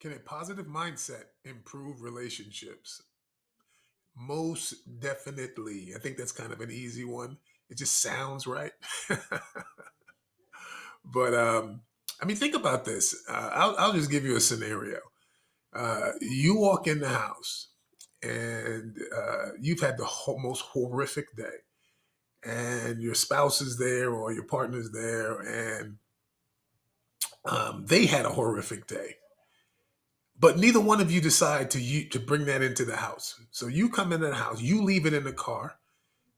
Can a positive mindset improve relationships? Most definitely. I think that's kind of an easy one. It just sounds right. but I mean, think about this. I'll just give you a scenario. You walk in the house and you've had the most horrific day, and your spouse is there or your partner's there, and they had a horrific day. But neither one of you decide to bring that into the house. So you come into the house, you leave it in the car,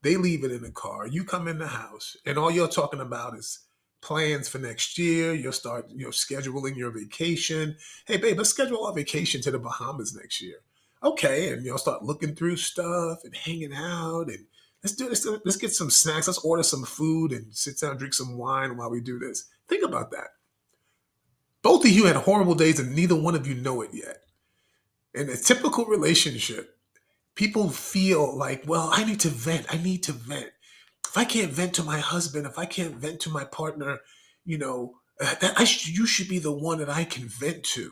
they leave it in the car, you come in the house, and all you're talking about is plans for next year. You'll start, scheduling your vacation. Hey babe, let's schedule our vacation to the Bahamas next year. Okay, and you'll start looking through stuff and hanging out and let's do this. Let's get some snacks, let's order some food and sit down, drink some wine while we do this. Think about that. Both of you had horrible days and neither one of you know it yet. In a typical relationship, people feel like, well, I need to vent. I need to vent. If I can't vent to my husband, if I can't vent to my partner, you should be the one that I can vent to.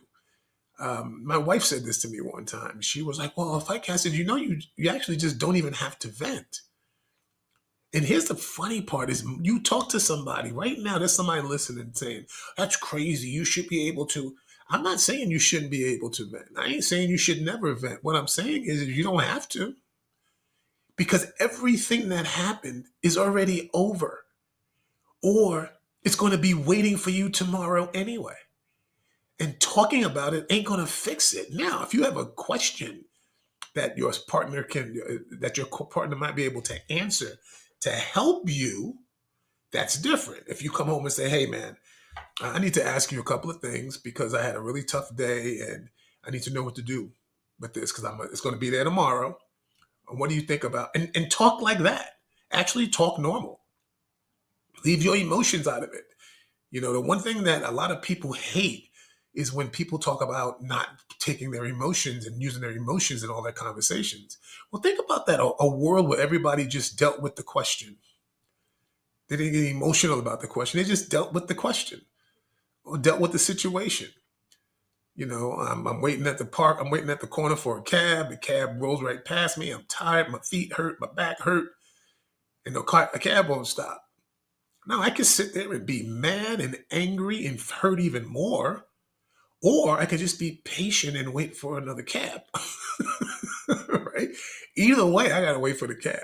My wife said this to me one time. She was like, well, if I can't, I said, you actually just don't even have to vent. And here's the funny part is you talk to somebody right now, there's somebody listening saying, that's crazy. You should be able to. I'm not saying you shouldn't be able to vent. I ain't saying you should never vent. What I'm saying is you don't have to because everything that happened is already over or it's going to be waiting for you tomorrow anyway. And talking about it ain't going to fix it. Now, if you have a question that your partner might be able to answer to help you, that's different. If you come home and say, hey man, I need to ask you a couple of things because I had a really tough day and I need to know what to do with this because it's going to be there tomorrow. What do you think about? And talk like that. Actually talk normal. Leave your emotions out of it. The one thing that a lot of people hate is when people talk about not taking their emotions and using their emotions in all their conversations. Well, think about that. A world where everybody just dealt with the question. They didn't get emotional about the question. They just dealt with the question or dealt with the situation. I'm waiting at the park. I'm waiting at the corner for a cab. The cab rolls right past me. I'm tired. My feet hurt. My back hurt. And a cab won't stop. Now, I can sit there and be mad and angry and hurt even more. Or I could just be patient and wait for another cab. Right? Either way, I got to wait for the cab.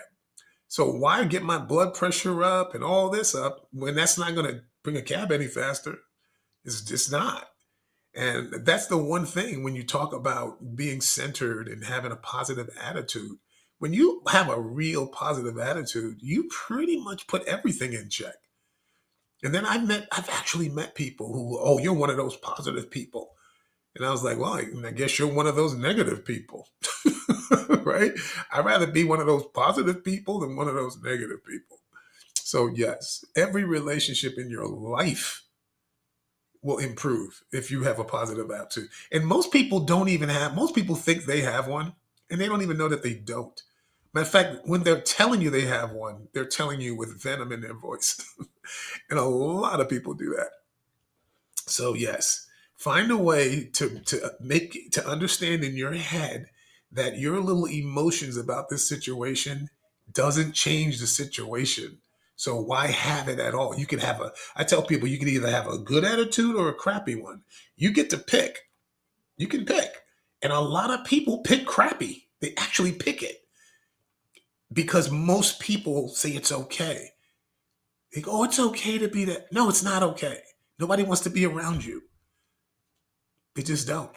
So why get my blood pressure up and all this up when that's not going to bring a cab any faster? It's just not. And that's the one thing when you talk about being centered and having a positive attitude. When you have a real positive attitude, you pretty much put everything in check. And then I've actually met people who, oh, you're one of those positive people. And I was like, well, I guess you're one of those negative people, right? I'd rather be one of those positive people than one of those negative people. So yes, every relationship in your life will improve if you have a positive attitude. And most people most people think they have one and they don't even know that they don't. Matter of fact, when they're telling you they have one, they're telling you with venom in their voice. And a lot of people do that. So yes, find a way to understand in your head that your little emotions about this situation doesn't change the situation. So why have it at all? I tell people you can either have a good attitude or a crappy one. You get to pick. You can pick. And a lot of people pick crappy. They actually pick it because most people say it's okay. They go, oh, it's okay to be that. No, it's not okay. Nobody wants to be around you. They just don't.